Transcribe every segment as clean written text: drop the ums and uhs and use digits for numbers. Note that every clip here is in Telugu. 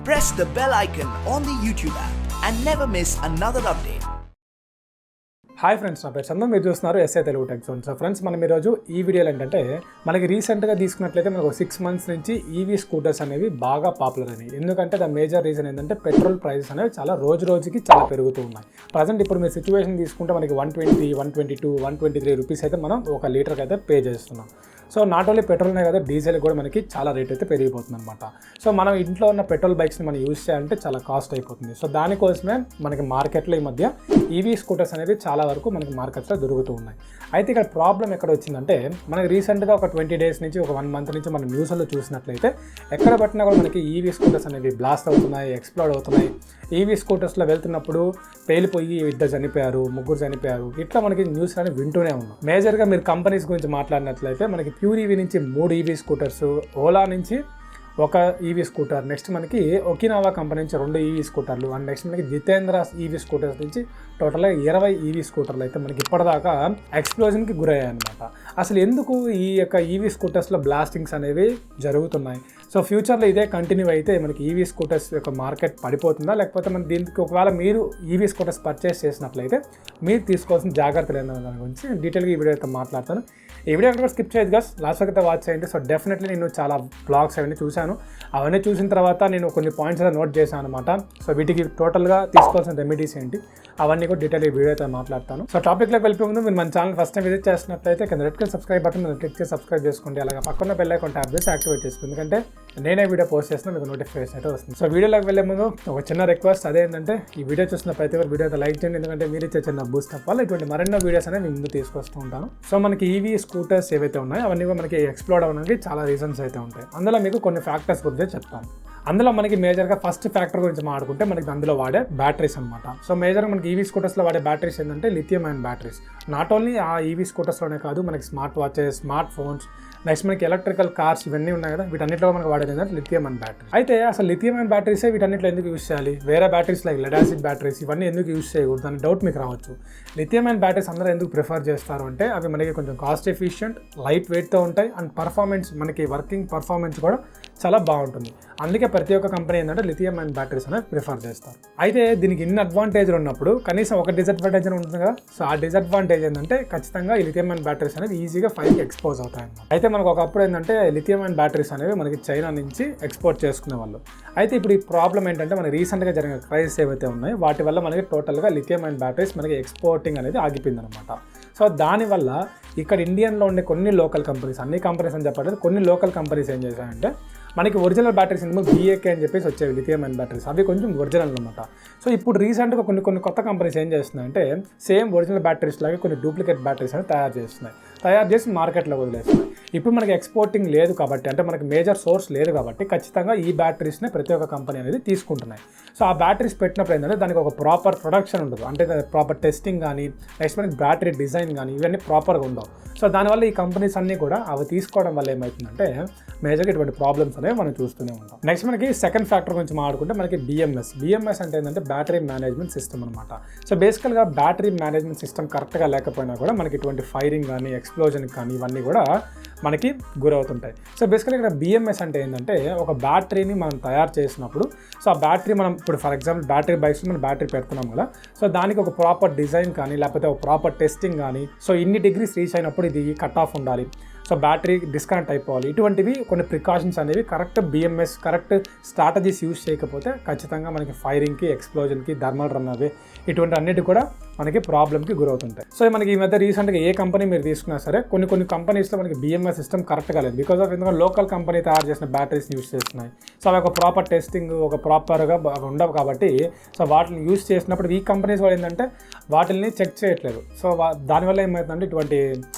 press the bell icon on the YouTube app and never miss another update. Hi friends, నా పేరు చందన్. మీరు చూస్తున్నారు satelugutechzone. సో ఫ్రెండ్స్, మనం ఈరోజు ఈ వీడియోలో ఏంటంటే మనకి రీసెంట్గా తీసుకున్నట్లయితే మనకు 6 months నుంచి ఈవీ స్కూటర్స్ అనేవి బాగా పాపులర్ అయినాయి. ఎందుకంటే ద మేజర్ రీజన్ ఏంటంటే పెట్రోల్ ప్రైసెస్ అనేవి చాలా రోజుకి చాలా పెరుగుతూ ఉన్నాయి. ప్రజెంట్ ఇప్పుడు మీరు సిచ్యువేషన్ తీసుకుంటే మనకి 120, 122, 123 రూపీస్ అయితే మనం ఒక లీటర్కి అయితే పే చేస్తున్నాం. సో నాట్ ఓన్లీ పెట్రోల్నే కదా, డీజిల్ కూడా మనకి చాలా రేట్ అయితే పెరిగిపోతుంది అనమాట. సో మనం ఇంట్లో ఉన్న పెట్రోల్ బైక్స్ని మనం యూజ్ చేయాలంటే చాలా కాస్ట్ అయిపోతుంది. సో దానికోసమే మనకి మార్కెట్లో ఈ మధ్య ఈవీ స్కూటర్స్ అనేవి చాలా వరకు మనకి మార్కెట్లో దొరుకుతూ ఉన్నాయి. అయితే ఇక్కడ ప్రాబ్లం ఎక్కడ వచ్చిందంటే, మనకి రీసెంట్గా ఒక 20 days నుంచి ఒక 1 month నుంచి మనం న్యూస్లో చూసినట్లయితే ఎక్కడ పట్టినా కూడా మనకి ఈవీ స్కూటర్స్ అనేవి బ్లాస్ట్ అవుతున్నాయి, ఎక్స్ప్లోడ్ అవుతున్నాయి. ఈవీ స్కూటర్స్లో వెళ్తున్నప్పుడు పేలిపోయి 2 చనిపోయారు, 3 చనిపోయారు. ఇట్లా మనకి న్యూస్ అని వింటూనే ఉన్నాం. మేజర్గా మీరు కంపెనీస్ గురించి మాట్లాడినట్లయితే మనకి ప్యూర్ ఈవీ నుంచి 3 ఈవీ స్కూటర్స్, ఓలా నుంచి 1 ఈవీ స్కూటర్, నెక్స్ట్ మనకి ఒకినావా కంపెనీ నుంచి 2 ఈవీ స్కూటర్లు, అండ్ నెక్స్ట్ మనకి జితేంద్ర ఈవీ స్కూటర్స్ నుంచి టోటల్గా 20 ఈవీ స్కూటర్లు అయితే మనకి ఇప్పటిదాకా ఎక్స్ప్లోజన్కి గురయ్యాయి అనమాట. అసలు ఎందుకు ఈ యొక్క ఈవీ స్కూటర్స్లో బ్లాస్టింగ్స్ అనేవి జరుగుతున్నాయి? సో ఫ్యూచర్లో ఇదే కంటిన్యూ అయితే మనకి ఈవీ స్కూటర్స్ యొక్క మార్కెట్ పడిపోతుందా, లేకపోతే మన దీనికి ఒకవేళ మీరు ఈవీ స్కూటర్స్ పర్చేస్ చేసినట్లయితే మీరు తీసుకోవాల్సిన జాగ్రత్తలు ఏంటనే దాని గురించి డీటెయిల్గా ఈ వీడియో అయితే మాట్లాడతాను. ఈ వీడియో కూడా స్కిప్ చేయదు గస్, లాస్ట్ వరకు అయితే వాచ్ చేయండి. సో డెఫినెట్లీ నేను చాలా బ్లాగ్స్ అవన్నీ చూశాను. అవన్నీ చూసిన తర్వాత నేను కొన్ని పాయింట్స్ అయితే నోట్ చేశాను అనమాట. సో వీటికి టోటల్గా తీసుకోవాల్సిన రెమెడీస్ ఏంటి అవన్నీ కూడా డీటెయిల్ ఈ వీడియో అయితే మాట్లాడతాను. సో టాపిక్లోకి వెళ్ళిపోయే ముందు మీరు మన ఛానల్ ఫస్ట్ టైం విజిట్ చేసినట్లయితే కింద red colour subscribe button click చేసి సబ్స్క్రైబ్ చేసుకోండి. అలాగే పక్కన బెల్ ఐకాన్ ట్యాప్ చేసి యాక్టివేట్ చేసుకోండి, ఎందుకంటే నేనే వీడియో పోస్ట్ చేస్తున్నా మీకు నోటిఫికేషన్ అయితే వస్తుంది. సో వీడియోలోకి వెళ్ళే ముందు ఒక చిన్న రిక్వెస్ట్, అదేంటంటే ఈ వీడియో చూసిన ప్రతి ఒక్కరు వీడియో అయితే లైక్ చేయండి, ఎందుకంటే మీరు ఇచ్చే చిన్న బూస్ట్ వల్ల ఇటువంటి మరెన్నో వీడియోస్ అనేవి ముందు తీసుకొస్తూ ఉంటాను. సో మనకి ఈవీ స్కూటర్స్ ఏవైతే ఉన్నాయో అవన్నీ కూడా మనకి ఎక్స్ప్లోడ్ అవ్వడానికి చాలా రీజన్స్ అయితే ఉంటాయి. అందులో మీకు కొన్ని ఫ్యాక్టర్స్ గురించి చెప్తాను. అందులో మనకి మేజర్గా ఫస్ట్ ఫ్యాక్టర్ గురించి మాట్లాడుకుంటే మనకి అందులో వాడే బ్యాటరీస్ అనమాట. సో మేజర్గా మనకి ఈవీ స్కూటర్స్లో వాడే బ్యాటరీస్ ఏంటంటే లిథియం అయన్ బ్యాటరీస్. నాట్ ఓన్లీ ఆ ఈవీ స్కూటర్స్లోనే కాదు, మనకి smart watches, smart phones, next మనకి ఎలక్ట్రికల్ కార్స్ ఇవన్నీ ఉన్నాయి కదా, వీటన్నిటిలో మనకి వాడేది ఏంటంటే లిథియం అయన్ బ్యాటరీ. అయితే అసలు లిథియం అయన్ బ్యాటరీసే వీటన్నిటిలో ఎందుకు యూజ్ చేయాలి? వేరే batteries like lead acid batteries ఇవన్నీ ఎందుకు యూజ్ చేయకూడదు అని డౌట్ మీకు రావచ్చు. లిథియం అయన్ బ్యాటరీస్ అందరూ ఎందుకు ప్రిఫర్ చేస్తారు అంటే అవి మనకి కొంచెం కాస్ట్ ఎఫిషియంట్, లైట్ వెయిట్తో ఉంటాయి, అండ్ పర్ఫార్మెన్స్ మనకి వర్కింగ్ పర్ఫార్మెన్స్ కూడా చాలా బాగుంటుంది. అందుకే ప్రతి ఒక్క కంపెనీ ఏంటంటే లిథియం అయన్ బ్యాటరీస్ అనేది ప్రిఫర్ చేస్తారు. అయితే దీనికి ఇన్ని అడ్వాంటేజ్లు ఉన్నప్పుడు కనీసం ఒక డిసడ్వాంటేజ్ ఉంటుంది కదా. సో ఆ డిసడ్వాంటేజ్ ఏంటంటే ఖచ్చితంగా ఈ లిథియం అయన్ బ్యాటరీస్ అనేవి ఈజీగా ఫైర్కి ఎక్స్పోజ్ అవుతాయి అన్నమాట. అయితే మనకు ఒకప్పుడు ఏంటంటే లిథియం అయన్ బ్యాటరీస్ అనేవి మనకి చైనా నుంచి ఎక్స్పోర్ట్ చేసుకునే వాళ్ళు. అయితే ఇప్పుడు ఈ ప్రాబ్లం ఏంటంటే మనకి రీసెంట్గా జరిగిన క్రైసిస్ ఏవైతే ఉన్నాయో వాటి వల్ల మనకి టోటల్గా లిథియం అయన్ బ్యాటరీస్ మనకి ఎక్స్పోర్టింగ్ అనేది ఆగిపోయింది అనమాట. సో దానివల్ల ఇక్కడ ఇండియన్లో ఉండే కొన్ని లోకల్ కంపెనీస్, అన్ని కంపెనీస్ అని చెప్పట్లేదు, కొన్ని లోకల్ కంపెనీస్ ఏం చేశాయంటే మనకి ఒరిజినల్ బ్యాటరీస్ ఎందుకు BAK అని చెప్పేసి వచ్చేవి లిథియం అయన్ బ్యాటరీస్, అవి కొంచెం ఒరిజినల్ అనమాట. సో ఇప్పుడు రీసెంట్గా కొన్ని కొత్త కంపెనీస్ ఏం చేస్తున్నాయంటే సేమ్ ఒరిజినల్ బ్యాటరీస్ లాగే కొన్ని డూప్లికేట్ బ్యాటరీస్ అనేది తయారు చేసి మార్కెట్లో వదిలేస్తున్నాయి. ఇప్పుడు మనకి ఎక్స్పోర్టింగ్ లేదు కాబట్టి, అంటే మనకి మేజర్ సోర్స్ లేదు కాబట్టి ఖచ్చితంగా ఈ బ్యాటరీస్ని ప్రతి ఒక్క కంపెనీ అనేది తీసుకుంటున్నాయి. సో ఆ బ్యాటరీస్ పెట్టినప్పుడు ఏంటంటే దానికి ఒక ప్రాపర్ ప్రొడక్షన్ ఉండదు, అంటే ప్రాపర్ టెస్టింగ్ కానీ నెక్స్ట్ మనకి బ్యాటరీ డిజైన్ కానీ ఇవన్నీ ప్రాపర్గా ఉండవు. సో దానివల్ల ఈ కంపెనీస్ అన్నీ కూడా అవి తీసుకోవడం వల్ల ఏమవుతుందంటే మేజర్గా ఇటువంటి ప్రాబ్లమ్స్ అనేవి మనం చూస్తూనే ఉంటాం. నెక్స్ట్ మనకి సెకండ్ ఫ్యాక్టర్ గురించి మాట్లాడుకుంటే మనకి BMS అంటే ఏంటంటే బ్యాటరీ మేనేజ్మెంట్ సిస్టమ్ అనమాట. సో బేసికల్గా బ్యాటరీ మేనేజ్మెంట్ సిస్టమ్ కరెక్ట్గా లేకపోయినా కూడా మనకి ఇటువంటి ఫైరింగ్ కానీ ఎక్స్ప్లోజన్ కానీ ఇవన్నీ కూడా మనకి గురవుతుంటాయి. సో బేసికల్గా ఇక్కడ BMS అంటే ఏంటంటే ఒక బ్యాటరీని మనం తయారు చేసినప్పుడు, సో ఆ బ్యాటరీ మనం ఇప్పుడు ఫర్ ఎగ్జాంపుల్ బ్యాటరీ బైక్స్ మనం బ్యాటరీ పెడుతున్నాం కదా, సో దానికి ఒక ప్రాపర్ డిజైన్ కానీ లేకపోతే ఒక ప్రాపర్ టెస్టింగ్ కానీ, సో ఇన్ని డిగ్రీస్ రీచ్ అయినప్పుడు ఇది కట్ ఆఫ్ ఉండాలి, సో బ్యాటరీ డిస్కనెక్ట్ అయిపోవాలి, ఇటువంటివి కొన్ని ప్రికాషన్స్ అనేవి correct BMS correct strategies use చేయకపోతే ఖచ్చితంగా మనకి ఫైరింగ్కి, ఎక్స్ప్లోజన్కి, థర్మల్ రన్ అవి ఇటువంటి అన్నిటి కూడా మనకి ప్రాబ్లమ్కి గురవుతుంటాయి. సో మనకి ఈ మధ్య రీసెంట్గా ఏ కంపెనీ మీరు తీసుకున్నా సరే కొన్ని కంపెనీస్లో మనకి BMS సిస్టమ్ కరెక్ట్గా లేదు, బికాస్ ఆఫ్ ఎందుకంటే లోకల్ కంపెనీ తయారు చేసిన బ్యాటరీస్ని యూజ్ చేస్తున్నాయి. సో అవి ఒక ప్రాపర్ టెస్టింగ్ ఒక ప్రాపర్గా ఉండవు కాబట్టి సో వాటిని యూజ్ చేసినప్పుడు ఈ కంపెనీస్ వాళ్ళు ఏంటంటే వాటిని చెక్ చేయట్లేదు. సో దానివల్ల ఏమవుతుందంటే ఇటువంటి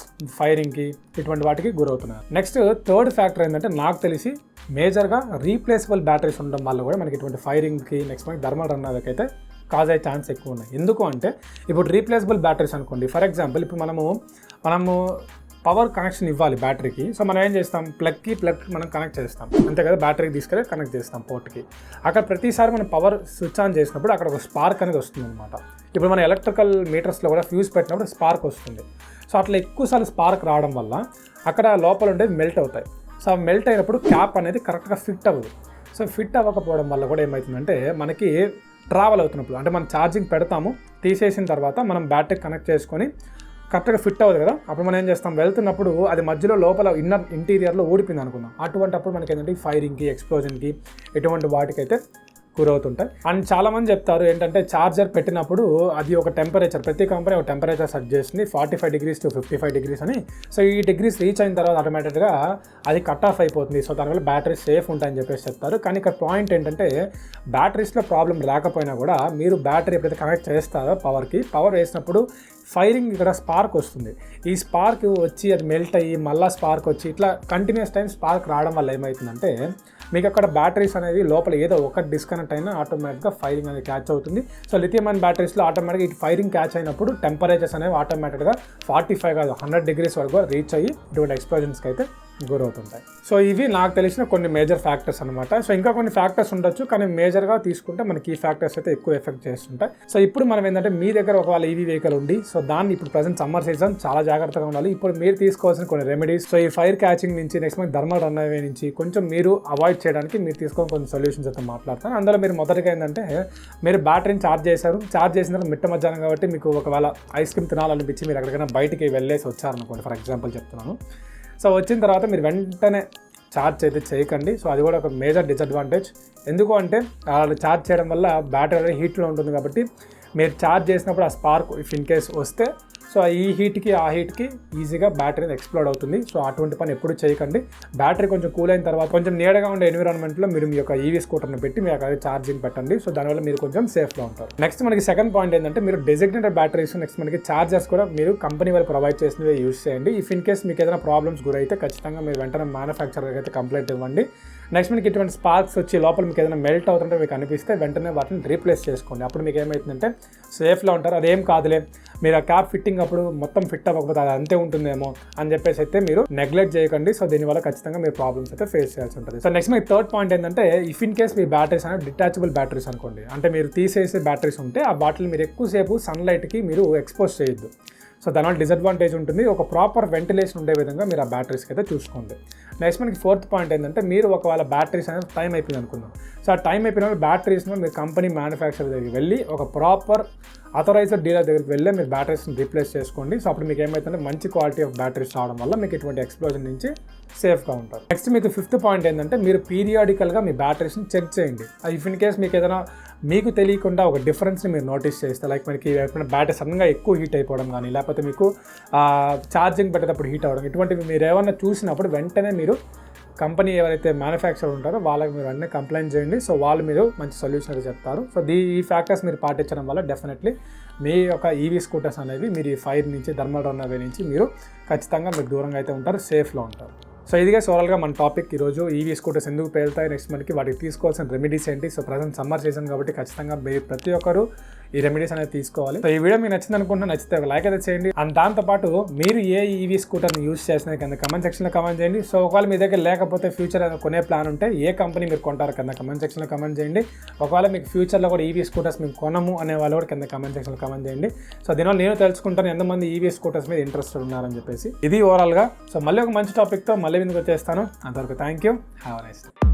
ఫైరింగ్కి ఇటువంటి వాటికి గురవుతున్నారు. నెక్స్ట్ థర్డ్ ఫ్యాక్టర్ ఏంటంటే నాకు తెలిసి మేజర్గా రీప్లేసబుల్ బ్యాటరీస్ ఉండడం వల్ల కూడా మనకి ఇటువంటి ఫైరింగ్కి నెక్స్ట్ మనకి థర్మల్ రన్ అవ్వకైతే కాజ్ అయ్యే ఛాన్స్ ఎక్కువ ఉన్నాయి. ఎందుకు అంటే ఇప్పుడు రీప్లేసబుల్ బ్యాటరీస్ అనుకోండి, ఫర్ ఎగ్జాంపుల్ ఇప్పుడు మనము పవర్ కనెక్షన్ ఇవ్వాలి బ్యాటరీకి. సో మనం ఏం చేస్తాం, ప్లగ్ మనం కనెక్ట్ చేస్తాం అంతే కదా, బ్యాటరీకి తీసుకెళ్ళి కనెక్ట్ చేస్తాం పోర్ట్కి. అక్కడ ప్రతిసారి మనం పవర్ స్విచ్ ఆన్ చేసినప్పుడు అక్కడ ఒక స్పార్క్ అనేది వస్తుంది అనమాట. ఇప్పుడు మన ఎలక్ట్రికల్ మీటర్స్లో కూడా ఫ్యూజ్ పెట్టినప్పుడు స్పార్క్ వస్తుంది. సో అట్లా ఎక్కువసార్లు స్పార్క్ రావడం వల్ల అక్కడ లోపల ఉండేవి మెల్ట్ అవుతాయి. సో మెల్ట్ అయినప్పుడు క్యాప్ అనేది కరెక్ట్గా ఫిట్ అవ్వదు. సో ఫిట్ అవ్వకపోవడం వల్ల కూడా ఏమవుతుందంటే మనకి ట్రావెల్ అవుతున్నప్పుడు అంటే మనం ఛార్జింగ్ పెడతాము, తీసేసిన తర్వాత మనం బ్యాటరీ కనెక్ట్ చేసుకొని కరెక్ట్గా ఫిట్ అవ్వదు కదా, అప్పుడు మనం ఏం చేస్తాం, వెళ్తున్నప్పుడు అది మధ్యలో లోపల ఇంటీరియర్లో ఊడిపోయింది అనుకుందాం. అటువంటిప్పుడు మనకి ఏంటంటే ఫైరింగ్కి, ఎక్స్ప్లోజన్కి ఇటువంటి వాటికైతే గురవుతుంటాయి. అండ్ చాలామంది చెప్తారు ఏంటంటే ఛార్జర్ పెట్టినప్పుడు అది ఒక టెంపరేచర్, ప్రతి కంపెనీ ఒక టెంపరేచర్ సెట్ చేస్తుంది 45 degrees to 55 degrees అని. సో ఈ డిగ్రీస్ రీచ్ అయిన తర్వాత ఆటోమేటిక్గా అది కట్ ఆఫ్ అయిపోతుంది. సో దానివల్ల బ్యాటరీ సేఫ్ ఉంటాయని చెప్పేసి చెప్తారు. కానీ ఇక్కడ పాయింట్ ఏంటంటే బ్యాటరీస్లో ప్రాబ్లం రాకపోయినా కూడా మీరు బ్యాటరీ ఎప్పుడైతే కనెక్ట్ చేస్తారో పవర్ వేసినప్పుడు ఫైరింగ్ ఇక్కడ స్పార్క్ వస్తుంది. ఈ స్పార్క్ వచ్చి అది మెల్ట్ అయ్యి మళ్ళీ స్పార్క్ వచ్చి ఇట్లా కంటిన్యూస్ టైం స్పార్క్ రావడం వల్ల ఏమవుతుందంటే మీకు అక్కడ బ్యాటరీస్ అనేవి లోపల ఏదో ఒకటి డిస్కనెక్ట్ అయినా ఆటోమేటిక్గా ఫైరింగ్ అనేది క్యాచ్ అవుతుంది. సో లిథియం అయన్ బ్యాటరీస్లో ఆటోమేటిక్గా ఈ ఫైరింగ్ క్యాచ్ అయినప్పుడు టెంపరేచర్స్ అనేవి ఆటోమేటిక్గా 45 కాదు 100 degrees వరకు రీచ్ అయ్యి ఇటువంటి ఎక్స్ప్లోజన్స్కి అయితే గురవుతుంటాయి. సో ఇవి నాకు తెలిసిన కొన్ని మేజర్ ఫ్యాక్టర్స్ అనమాట. సో ఇంకా కొన్ని ఫ్యాక్టర్స్ ఉండొచ్చు, కానీ మేజర్గా తీసుకుంటే మనకి ఈ ఫ్యాక్టర్స్ అయితే ఎక్కువ ఎఫెక్ట్ చేస్తుంటాయి. సో ఇప్పుడు మనం ఏంటంటే మీ దగ్గర ఒకవేళ ఈవీ వెహికల్ ఉంది, సో దాన్ని ఇప్పుడు ప్రజెంట్ సమ్మర్ సీజన్ చాలా జాగ్రత్తగా ఉండాలి. ఇప్పుడు మీరు తీసుకోవాల్సిన కొన్ని రెమెడీస్, సో ఈ ఫైర్ క్యాచింగ్ నుంచి నెక్స్ట్ మనకి థర్మల్ రన్ అవే నుంచి కొంచెం మీరు అవాయిడ్ చేయడానికి మీరు తీసుకొని కొన్ని సొల్యూషన్స్ అయితే మాట్లాడతాను. అందులో మీరు మొదటిగా ఏంటంటే మీరు బ్యాటరీని ఛార్జ్ చేసిన తర్వాత మిట్ట మధ్యాహ్నం కాబట్టి మీకు ఒకవేళ ఐస్ క్రీమ్ తినాలనిపించి మీరు ఎక్కడికైనా బయటికి వెళ్ళేసి వచ్చారనుకోండి, ఫర్ ఎగ్జాంపుల్ చెప్తున్నాను. సో వచ్చిన తర్వాత మీరు వెంటనే ఛార్జ్ అయితే చేయకండి. సో అది కూడా ఒక మేజర్ డిసడ్వాంటేజ్. ఎందుకు అంటే ఛార్జ్ చేయడం వల్ల బ్యాటరీ హీట్లో ఉంటుంది కాబట్టి మీరు ఛార్జ్ చేసినప్పుడు ఆ స్పార్క్ ఇఫ్ ఇన్ కేస్ వస్తే సో ఈ హీట్కి ఆ హీట్కి ఈజీగా బ్యాటరీ ఎక్స్ప్లోడ్ అవుతుంది. సో అటువంటి పని ఎప్పుడు చేయకండి. బ్యాటరీ కొంచెం కూల్ అయిన తర్వాత కొంచెం నీడగా ఉండే ఎన్విరాన్మెంట్లో మీరు మీ యొక్క ఈవీ స్కూటర్ని పెట్టి మీకు అది ఛార్జింగ్ పెట్టండి. సో దానివల్ల మీరు కొంచెం సేఫ్గా ఉంటారు. నెక్స్ట్ మనకి సెకండ్ పాయింట్ ఏంటంటే మీరు డెసిగ్నేటెడ్ బ్యాటరీస్, నెక్స్ట్ మనకి ఛార్జర్స్ కూడా మీరు కంపెనీ వాళ్ళు ప్రొవైడ్ చేసినవి యూస్ చేయండి. ఇఫ్ ఇన్ కేస్ మీకు ఏదైనా ప్రాబ్లమ్స్ గురైతే ఖచ్చితంగా మీరు వెంటనే మ్యానుఫ్యాక్చరర్కి అయితే కంప్లైంట్ ఇవ్వండి. నెక్స్ట్ మీకు ఇటువంటి స్పార్క్స్ వచ్చి లోపల మీకు ఏదైనా మెల్ట్ అవుతుంటే మీకు అనిపిస్తే వెంటనే వాటిని రీప్లేస్ చేసుకోండి. అప్పుడు మీకు ఏమవుతుందంటే సేఫ్లో ఉంటారు. అదేం కాదులే, మీరు ఆ క్యాప్ ఫిట్టింగ్ అప్పుడు మొత్తం ఫిట్ అవ్వకపోతే అది అంతే ఉంటుందేమో అని చెప్పేసి అయితే మీరు నెగ్లెక్ట్ చేయకండి. సో దీనివల్ల ఖచ్చితంగా మీరు ప్రాబ్లమ్స్ అయితే ఫేస్ చేయాల్సి ఉంటుంది. సో నెక్స్ట్ మీకు థర్డ్ పాయింట్ ఏంటంటే if in case me batteries అనేవి డిటాచబుల్ బ్యాటరీస్ అనుకోండి, అంటే మీరు తీసేసే బ్యాటరీస్ ఉంటే ఆ బాటిల్ మీరు ఎక్కువసేపు సన్లైట్కి మీరు ఎక్స్పోజ్ చేయొద్దు. సో దానివల్ల డిసడ్వాంటేజ్ ఉంటుంది. ఒక ప్రాపర్ వెంటిలేషన్ ఉండే విధంగా మీరు ఆ బ్యాటరీస్కి అయితే చూసుకోండి. నెక్స్ట్ మనకి ఫోర్త్ పాయింట్ ఏంటంటే మీరు ఒకవేళ బ్యాటరీస్ అనేది టైం అయిపోయింది అనుకుందాం. సో ఆ టైం అయిపోయిన బ్యాటరీస్ను మీరు కంపెనీ మ్యానుఫ్యాక్చరర్ దగ్గరికి వెళ్ళి ఒక ప్రాపర్ అథరైజ్డ్ డీలర్ దగ్గరికి వెళ్ళి మీరు బ్యాటరీస్ని రీప్లేస్ చేసుకోండి. సో అప్పుడు మీకు ఏమైతుందంటే మంచి క్వాలిటీ ఆఫ్ బ్యాటరీస్ రావడం వల్ల మీకు ఇటువంటి ఎక్స్ప్లోజన్ నుంచి సేఫ్గా ఉంటారు. నెక్స్ట్ మీకు ఫిఫ్త్ పాయింట్ ఏంటంటే మీరు పీరియాడికల్గా మీ బ్యాటరీస్ని చెక్ చేయండి. ఇఫ్ ఇన్ కేస్ మీకు ఏదైనా మీకు తెలియకుండా ఒక డిఫరెన్స్ని మీరు నోటీస్ చేస్తే, లైక్ మనకి బ్యాటరీ సడన్గా ఎక్కువ హీట్ అయిపోవడం కానీ, లేకపోతే మీకు ఛార్జింగ్ పెట్టేటప్పుడు హీట్ అవ్వడం, ఇటువంటివి మీరు ఏమన్నా చూసినప్పుడు వెంటనే మీరు కంపెనీ ఎవరైతే మ్యానుఫ్యాక్చరర్ ఉంటారో వాళ్ళకి మీరు అన్నీ కంప్లైంట్ చేయండి. సో వాళ్ళు మీరు మంచి సొల్యూషన్ అయితే చెప్తారు. సో ఈ ఫ్యాక్టర్స్ మీరు పాటించడం వల్ల డెఫినెట్లీ మీ యొక్క ఈవీ స్కూటర్స్ అనేవి మీరు ఈ ఫైర్ నుంచి, థర్మల్ రన్ అవే నుంచి మీరు ఖచ్చితంగా మీరు దూరంగా అయితే ఉంటారు, సేఫ్లో ఉంటారు. సో ఇదిగా ఓవరాల్గా మన టాపిక్ ఈరోజు ఈవీ స్కూటర్స్ ఎందుకు పేలుతాయి, నెక్స్ట్ మనకి వాటికి తీసుకోవాల్సిన రెమెడీస్ ఏంటి. సో ప్రజెంట్ సమ్మర్ సీజన్ కాబట్టి ఖచ్చితంగా మీరు ప్రతి ఒక్కరు ఈ రెమెడీస్ అనేది తీసుకోవాలి. సో ఈ వీడియో మీకు నచ్చింది అనుకుంటున్నా, నచ్చితే ఒక లైక్ అయితే చేయండి. అండ్ దాంతోపాటు మీరు ఏ ఈవీ స్కూటర్ని యూస్ చేసిన కింద కమెంట్ సెక్షన్లో కమెంట్ చేయండి. సో ఒకవేళ మీ దగ్గర లేకపోతే ఫ్యూచర్ కొనే ప్లాన్ ఉంటే ఏ కంపెనీ మీరు కొంటారు కింద కమెంట్ సెక్షన్లో కమెంట్ చేయండి. ఒకవేళ మీకు ఫ్యూచర్లో కూడా ఈవీ స్కూటర్స్ మేము కొనము అనే వాళ్ళు కూడా కింద కమెంట్ సెక్షన్లో కమెంట్ చేయండి. సో దీనివల్ల నేను తెలుసుకుంటాను ఎంతమంది ఈవీ స్కూటర్స్ మీద ఇంట్రెస్టెడ్ ఉన్నారని చెప్పేసి. ఇది ఓవరాల్గా. సో మళ్ళీ ఒక మంచి టాపిక్తో మళ్ళీ ముందుకు వచ్చేస్తాను. అంతవరకు thank you, have a nice day.